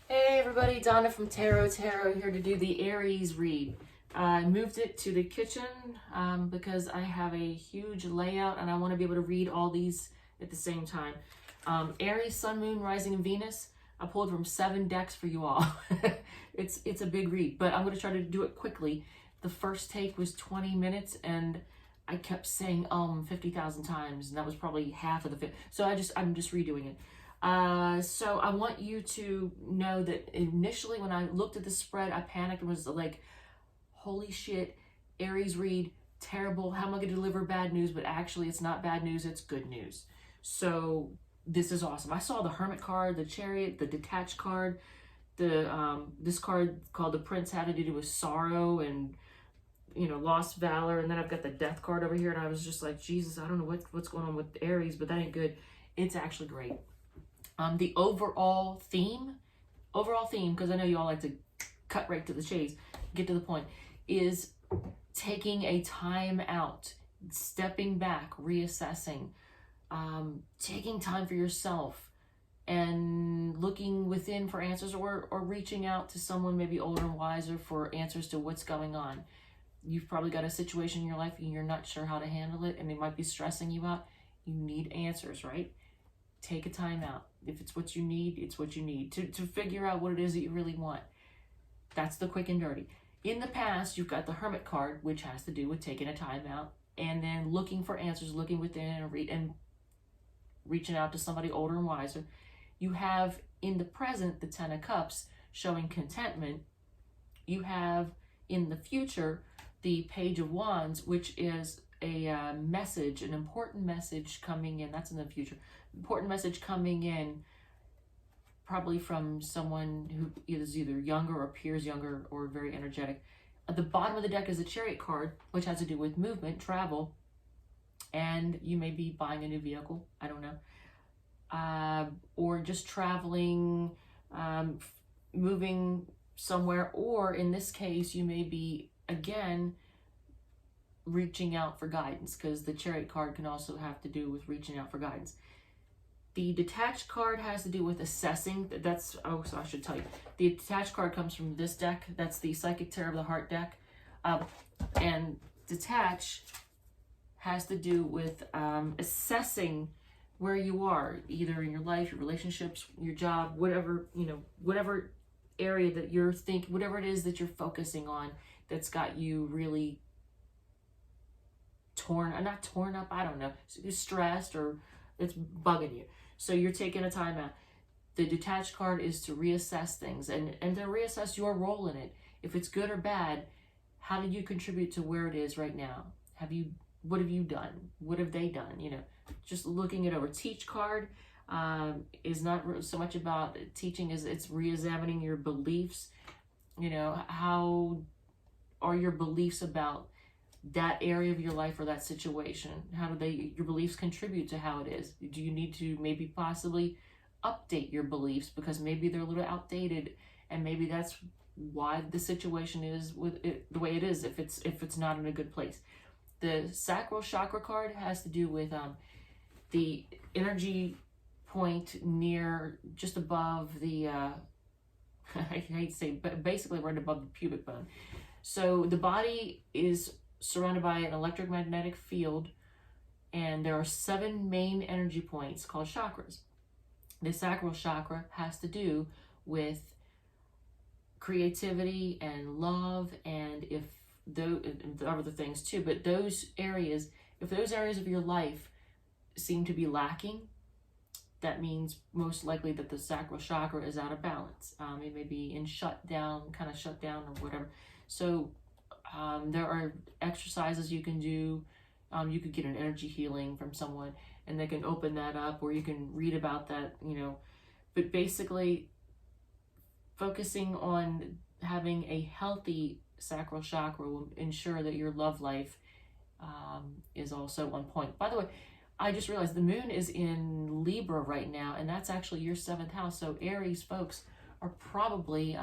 Hey everybody, Donna from Tarot here to do the Aries read. I moved it to the kitchen because I have a huge layout and I want to be able to read all these at the same time. Aries, Sun, Moon, Rising, and Venus. I pulled from 7 decks for you all. It's a big read, but I'm going to try to do it quickly. The first take was 20 minutes and I kept saying 50,000 times, and that was probably half of the fit. So I'm just redoing it. So I want you to know that initially when I looked at the spread, I panicked and was like, holy shit, Aries read, terrible. How am I going to deliver bad news? But actually it's not bad news, it's good news. So this is awesome. I saw the Hermit card, the Chariot, the Detached card, this card called the Prince had to do with sorrow and, you know, lost valor. And then I've got the Death card over here, and I was just like, Jesus, I don't know what's going on with Aries, but that ain't good. It's actually great. The overall theme, because I know you all like to cut right to the chase, get to the point, is taking a time out, stepping back, reassessing, taking time for yourself, and looking within for answers, or reaching out to someone maybe older and wiser for answers to what's going on. You've probably got a situation in your life and you're not sure how to handle it, and it might be stressing you out. You need answers, right? Take a time out. If it's what you need, it's what you need to figure out what it is that you really want. That's the quick and dirty. In the past, you've got the Hermit card, which has to do with taking a time out and then looking for answers, looking within and reaching out to somebody older and wiser. You have in the present the 10 of Cups showing contentment. You have in the future the Page of Wands, which is a message, an important message coming in. That's in the future. Important message coming in, probably from someone who is either younger or appears younger or very energetic. At the bottom of the deck is a Chariot card, which has to do with movement, travel, and you may be buying a new vehicle. I don't know. Or just traveling, moving somewhere, or in this case, you may be, again, reaching out for guidance, because the Chariot card can also have to do with reaching out for guidance. The Detached card has to do with assessing. So I should tell you. The Detached card comes from this deck. That's the Psychic Tarot of the Heart deck. And Detach has to do with assessing where you are, either in your life, your relationships, your job, whatever, you know, whatever area that you're thinking, whatever it is that you're focusing on that's got you really not torn up, I don't know, stressed, or it's bugging you. So you're taking a time out. The Detached card is to reassess things and to reassess your role in it. If it's good or bad, how did you contribute to where it is right now? What have you done? What have they done? You know, just looking it over. Teach card is not so much about teaching as it's re-examining your beliefs. You know, how are your beliefs about that area of your life or that situation? How do your beliefs contribute to how it is? Do you need to maybe possibly update your beliefs because maybe they're a little outdated, and maybe that's why the situation is with it the way it is, if it's not in a good place. The Sacral Chakra card has to do with the energy point near, just above the I hate to say, but basically right above the pubic bone. So the body is surrounded by an electromagnetic field, and there are 7 main energy points called chakras. The sacral chakra has to do with creativity and love, and if those other things too, but those areas, if those areas of your life seem to be lacking, that means most likely that the sacral chakra is out of balance. It may be in kind of shut down or whatever. So there are exercises you can do. You could get an energy healing from someone and they can open that up, or you can read about that, you know. But basically, focusing on having a healthy sacral chakra will ensure that your love life is also on point. By the way, I just realized the moon is in Libra right now, and that's actually your 7th house. So Aries folks are probably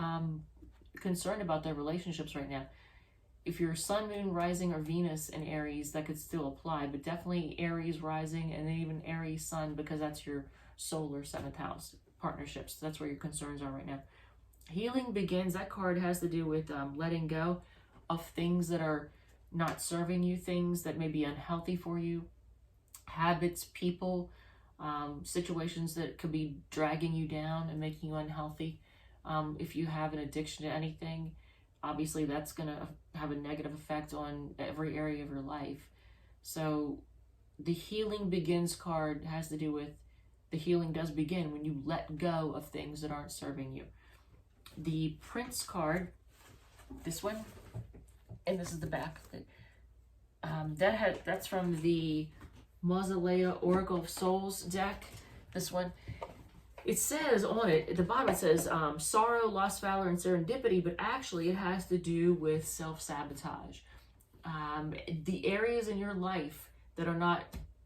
concerned about their relationships right now. If you're Sun, Moon, Rising, or Venus in Aries, that could still apply, but definitely Aries Rising and then even Aries Sun, because that's your solar 7th house, partnerships. That's where your concerns are right now. Healing begins, that card has to do with letting go of things that are not serving you, things that may be unhealthy for you, habits, people, situations that could be dragging you down and making you unhealthy. If you have an addiction to anything, obviously that's going to have a negative effect on every area of your life. So the healing begins card has to do with, the healing does begin when you let go of things that aren't serving you. The Prince card, this one, and this is the back of it. That's from the Mausolea Oracle of Souls deck. This one, it says on it, at the bottom it says sorrow, lost valor, and serendipity, but actually it has to do with self-sabotage. The areas in your life that are not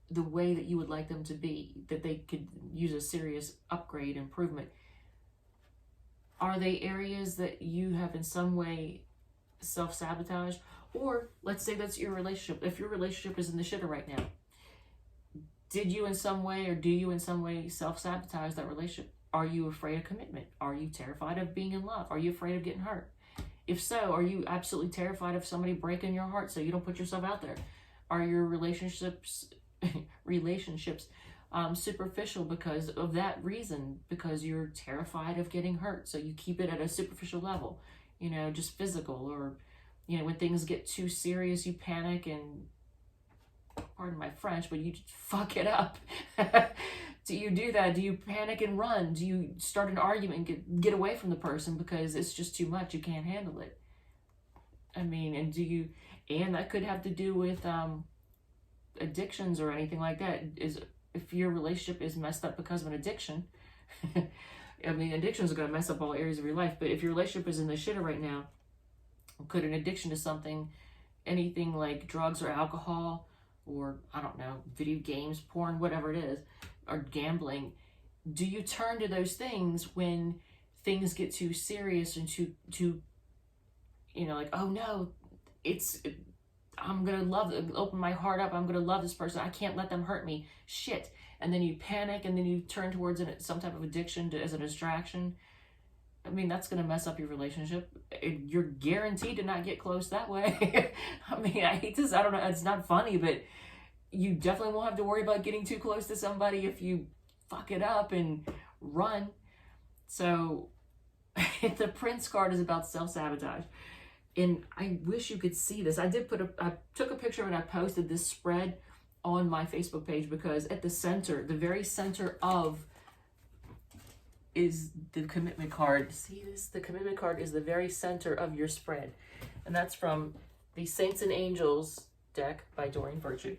the way that you would like them to be, that they could use a serious upgrade, improvement. Are they areas that you have in some way self-sabotage? Or let's say that's your relationship. If your relationship is in the shitter right now, did you in some way, or do you in some way self-sabotage that relationship? Are you afraid of commitment? Are you terrified of being in love? Are you afraid of getting hurt? If so, are you absolutely terrified of somebody breaking your heart so you don't put yourself out there? Are your relationships superficial because of that reason, because you're terrified of getting hurt, so you keep it at a superficial level, you know, just physical? Or, you know, when things get too serious, you panic and, pardon my French, but you just fuck it up. Do you do that? Do you panic and run? Do you start an argument and get away from the person because it's just too much, you can't handle it? I mean, and that could have to do with addictions or anything like that. Is if your relationship is messed up because of an addiction, I mean, addictions are going to mess up all areas of your life, but if your relationship is in the shitter right now, could an addiction to something, anything like drugs or alcohol, or I don't know, video games, porn, whatever it is, or gambling, do you turn to those things when things get too serious and too you know, like, oh no, I'm gonna open my heart up, I'm gonna love this person, I can't let them hurt me, shit. And then you panic, and then you turn towards some type of addiction as a distraction. I mean, that's gonna mess up your relationship. You're guaranteed to not get close that way. I mean, I hate this, I don't know, it's not funny, but you definitely won't have to worry about getting too close to somebody if you fuck it up and run. So the Prince card is about self-sabotage. And I wish you could see this. I took a picture and I posted this spread on my Facebook page, because at the center, the very center of, is the commitment card. See this? The commitment card is the very center of your spread. And that's from the Saints and Angels deck by Doreen Virtue.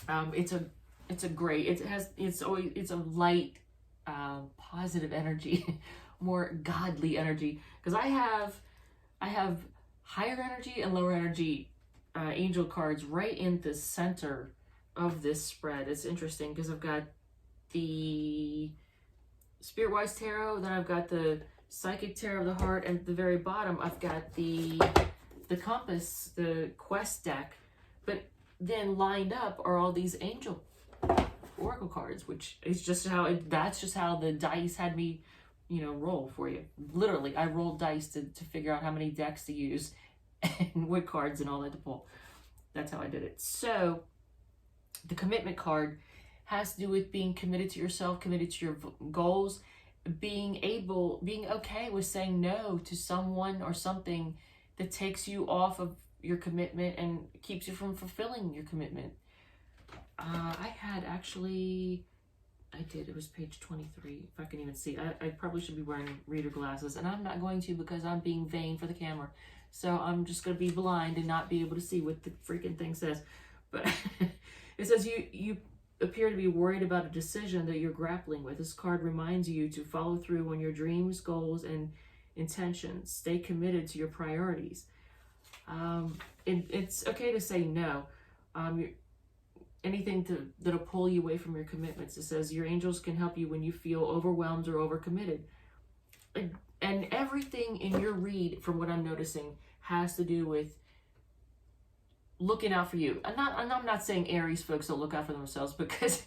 It's a great, it's a light, positive energy, more godly energy. Because I have higher energy and lower energy angel cards right in the center of this spread. It's interesting because I've got the Spirit-Wise Tarot, then I've got the Psychic Tarot of the Heart, and at the very bottom I've got the Compass, the Quest deck. But then lined up are all these angel oracle cards, which is just how that's just how the dice had me, you know, roll for you. Literally, I rolled dice to figure out how many decks to use and what cards and all that to pull. That's how I did it. So the commitment card has to do with being committed to yourself, committed to your goals, being okay with saying no to someone or something that takes you off of your commitment and keeps you from fulfilling your commitment. It was page 23, if I can even see. I probably should be wearing reader glasses, and I'm not going to, because I'm being vain for the camera. So I'm just going to be blind and not be able to see what the freaking thing says. But it says you appear to be worried about a decision that you're grappling with. This card reminds you to follow through on your dreams, goals, and intentions. Stay committed to your priorities. It's okay to say no. Anything that'll pull you away from your commitments. It says your angels can help you when you feel overwhelmed or overcommitted. And everything in your read, from what I'm noticing, has to do with looking out for you. I'm not saying Aries folks don't look out for themselves, because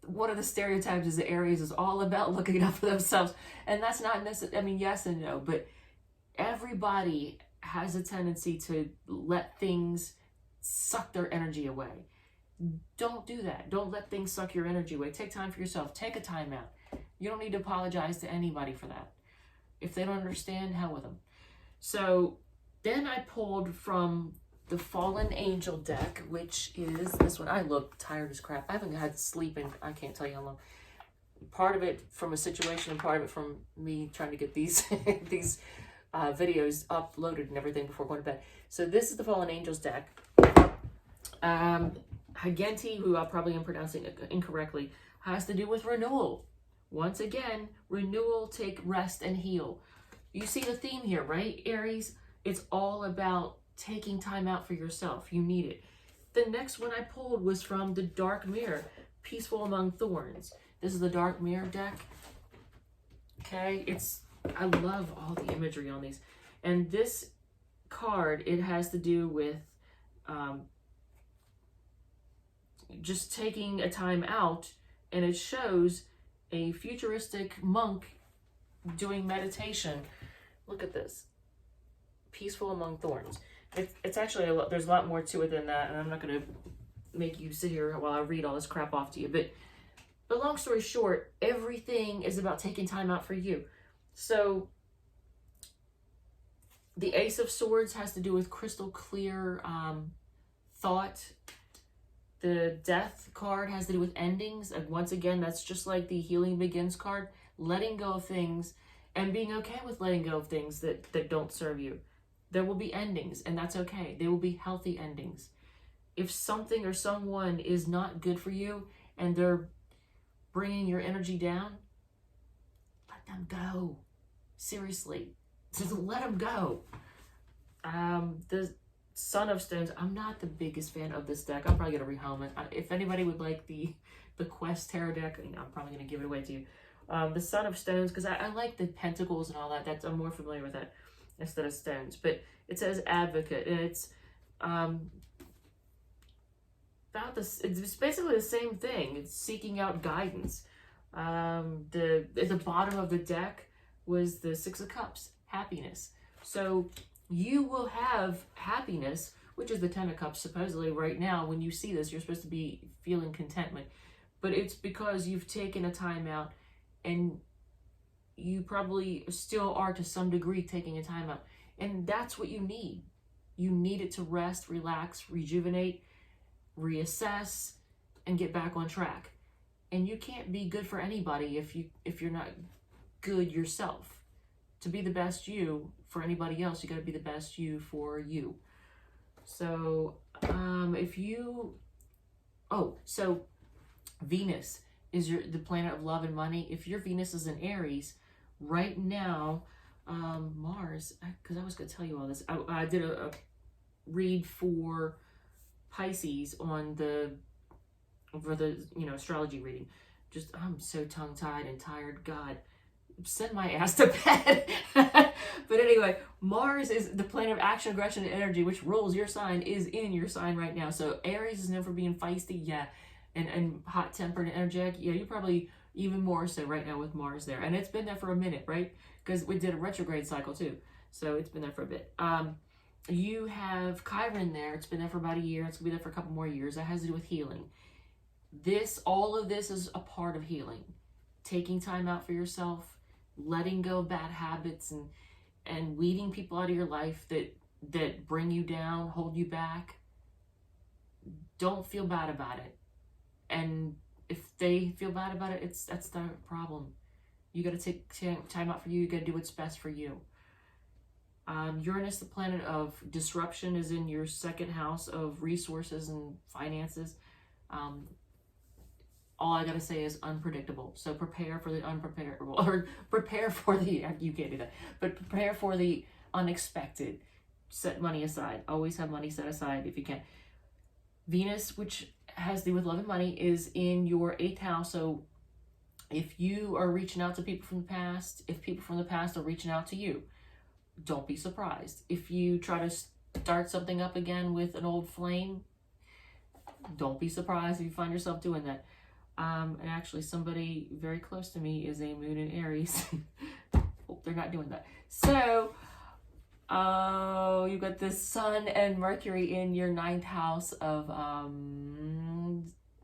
one of the stereotypes is that Aries is all about looking out for themselves. And that's not necessarily, I mean, yes and no, but everybody has a tendency to let things suck their energy away. Don't do that. Don't let things suck your energy away. Take time for yourself. Take a time out. You don't need to apologize to anybody for that. If they don't understand, hell with them. So then I pulled from the Fallen Angel deck, which is this one. I look tired as crap. I haven't had sleep in, I can't tell you how long. Part of it from a situation and part of it from me trying to get these these videos uploaded and everything before going to bed. So this is the Fallen Angels deck. Hagenti, who I probably am pronouncing incorrectly, has to do with renewal. Once again, renewal, take rest, and heal. You see the theme here, right, Aries? It's all about taking time out for yourself. You need it. The next one I pulled was from the Dark Mirror, Peaceful Among Thorns. This is the Dark Mirror deck. Okay, I love all the imagery on these. And this card, it has to do with just taking a time out, and it shows a futuristic monk doing meditation. Look at this. Peaceful Among Thorns. It's actually there's a lot more to it than that, and I'm not going to make you sit here while I read all this crap off to you. But long story short, everything is about taking time out for you. So the Ace of Swords has to do with crystal clear thought. The Death card has to do with endings. And once again, that's just like the Healing Begins card. Letting go of things and being okay with letting go of things that don't serve you. There will be endings, and that's okay. They will be healthy endings. If something or someone is not good for you and they're bringing your energy down, let them go. Seriously. Just let them go. The Son of Stones, I'm not the biggest fan of this deck. I'm probably going to rehome it. If anybody would like the Quest Tarot deck, I'm probably going to give it away to you. The Son of Stones, because I like the pentacles and all that. I'm more familiar with that instead of stones. But it says Advocate, and it's about this. It's basically the same thing. It's seeking out guidance. At the bottom of the deck was the Six of Cups, happiness. So you will have happiness, which is the Ten of Cups. Supposedly right now, when you see this, you're supposed to be feeling contentment. But it's because you've taken a time out, and you probably still are to some degree taking a time out. And that's what you need. You need it to rest, relax, rejuvenate, reassess, and get back on track. And you can't be good for anybody if you're not good yourself. To be the best you for anybody else, you got to be the best you for you. So so Venus is the planet of love and money. If your Venus is in Aries right now, Mars, because I was going to tell you all this, I did a read for Pisces for the astrology reading. Just I'm so tongue-tied and tired. God, send my ass to bed. But anyway, Mars is the planet of action, aggression, and energy, which rules your sign, is in your sign right now. So Aries is known for being feisty, yeah, and hot-tempered and energetic. Yeah, you're probably even more so right now with Mars there. And it's been there for a minute, right? Because we did a retrograde cycle too. So it's been there for a bit. You have Chiron there. It's been there for about a year. It's going to be there for a couple more years. That has to do with healing. All of this is a part of healing. Taking time out for yourself, letting go of bad habits, and weeding people out of your life that bring you down, hold you back. Don't feel bad about it. And if they feel bad about it, that's their problem. You got to take time out for you. You got to do what's best for you. Uranus, the planet of disruption, is in your second house of resources and finances. All I gotta say is unpredictable. So prepare for the unpreparable, or prepare for the, you can't do that, but prepare for the unexpected. Set money aside. Always have money set aside if you can. Venus, which has to do with love and money, is in your 8th house. So if you are reaching out to people from the past, if people from the past are reaching out to you, don't be surprised. If you try to start something up again with an old flame. Don't be surprised if you find yourself doing that. And actually somebody very close to me is a moon in Aries. Hope they're not doing that. So, you've got the Sun and Mercury in your 9th house of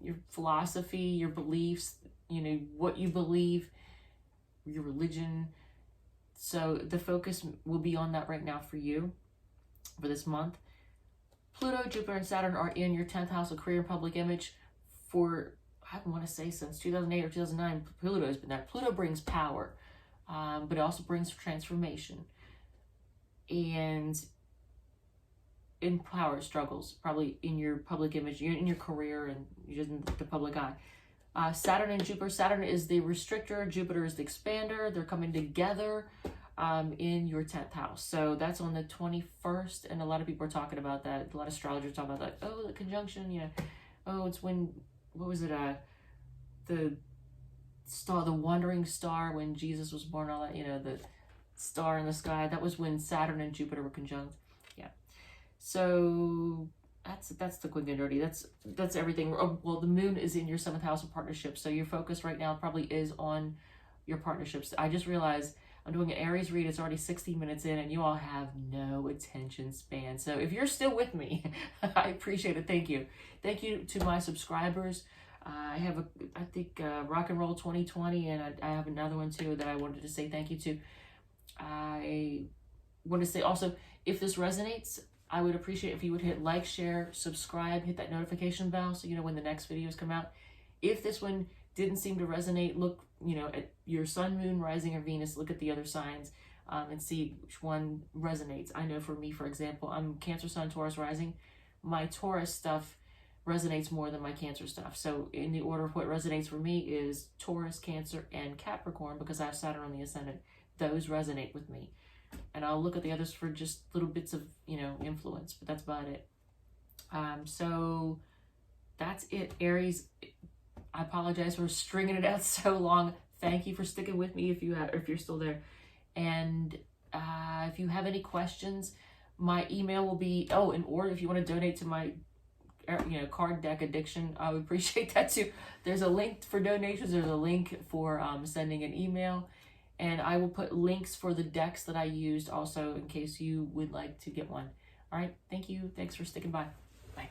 your philosophy, your beliefs, you know, what you believe, your religion. So the focus will be on that right now for you for this month. Pluto, Jupiter, and Saturn are in your 10th house of career and public image for, I want to say since 2008 or 2009, Pluto's been there. Pluto brings power, but it also brings transformation. And in power struggles, probably in your public image, in your career, and just in the public eye. Saturn and Jupiter. Saturn is the restrictor. Jupiter is the expander. They're coming together in your 10th house. So that's on the 21st. And a lot of people are talking about that. A lot of astrologers talk about that. Oh, the conjunction, you know. Oh, it's when, what was it? The star, the wandering star when Jesus was born, all that, you know, the star in the sky. That was when Saturn and Jupiter were conjunct. Yeah. So that's the quick and dirty. That's everything. Oh, well, the moon is in your 7th house of partnerships. So your focus right now probably is on your partnerships. I just realized I'm doing an Aries read. It's already 60 minutes in and you all have no attention span. So if you're still with me, I appreciate it. Thank you. Thank you to my subscribers. I have I think Rock and Roll 2020, and I have another one too that I wanted to say thank you to. I want to say also, if this resonates, I would appreciate if you would hit like, share, subscribe, hit that notification bell so you know when the next videos come out. If this one didn't seem to resonate, look, you know, at your Sun, Moon, Rising, or Venus, look at the other signs and see which one resonates. I know for me, for example, I'm Cancer, Sun, Taurus, Rising. My Taurus stuff resonates more than my Cancer stuff. So in the order of what resonates for me is Taurus, Cancer, and Capricorn, because I have Saturn on the ascendant. Those resonate with me. And I'll look at the others for just little bits of, you know, influence, but that's about it. So that's it, Aries. I apologize for stringing it out so long. Thank you for sticking with me if you're still there. And if you have any questions, my email will be, or if you want to donate to my card deck addiction, I would appreciate that too. There's a link for donations. There's a link for sending an email. And I will put links for the decks that I used also in case you would like to get one. All right. Thank you. Thanks for sticking by. Bye.